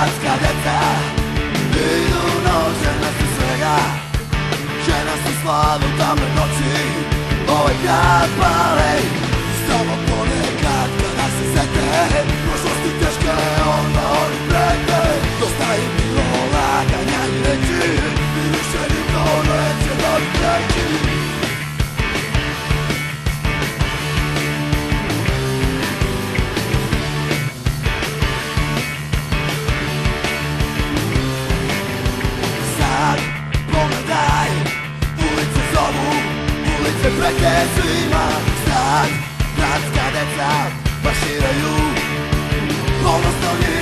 gradska deca idu noće na sve svega, žena se slave u tamne noći. Ovaj grad pale samo ponekad kada se sete prošlosti teške, onda oni prete. Dosta im bilo laganja i reći i više niko neće dobiti reći. Pogledaj, ulice zovu, ulice prete svima. Sad, gradska deca marširaju, polno stoji